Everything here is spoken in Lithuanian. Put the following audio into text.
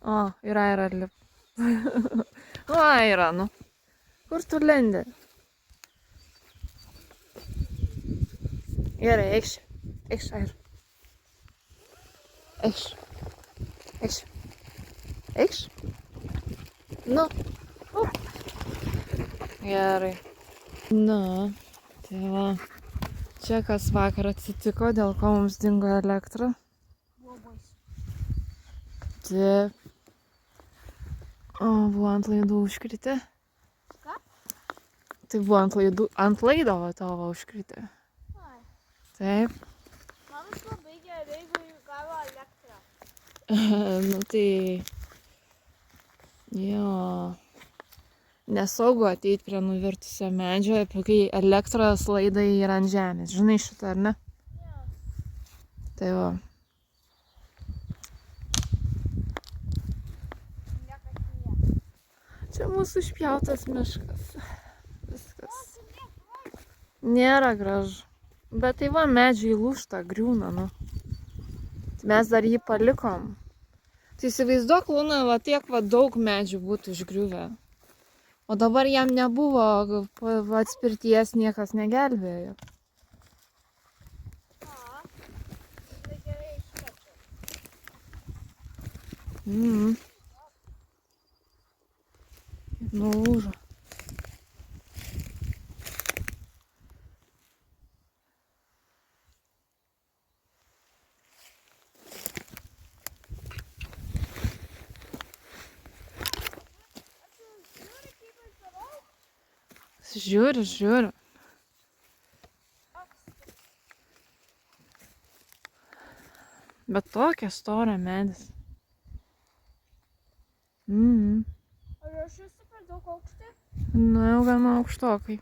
O, ir Aira lip. Nu, Aira, nu. Kur tu lendi? Gerai, eikš. Eikš, Aira. Eikš. Eikš. Eikš. Nu. Gerai. Nu, tai va. Čia kas vakar atsitiko, dėl ko mums dingo elektra. Taip. O, buvo ant laidų užkritę. Ką? Tai buvo ant laido va tavo užkritę. Ai. Taip. Man labai gerai, jeigu gavo elektrą. Nu tai... Jo. Nesaugu ateit prie nuvirtusio medžio, kai elektros laidai yra ant žemės. Žinai šitą, ar ne? Jo. Tai va. Niekas nie. Čia mūsų išpjautas miškas. Viskas. Nėra gražu. Bet tai va, medžiai lūžta, griūna, nu. Tai mes dar jį palikom. Tai įsivaizduok, Luna, va tiek va daug medžių būtų išgriuvę. O dabar jam nebuvo atspirties, niekas negelbėjo. Tai gerai išmečiau. Nulūžo. Žiūriu. Bet tokia storė medis. Ar aš esu per daug aukštai? Nu, jau gana aukštokai.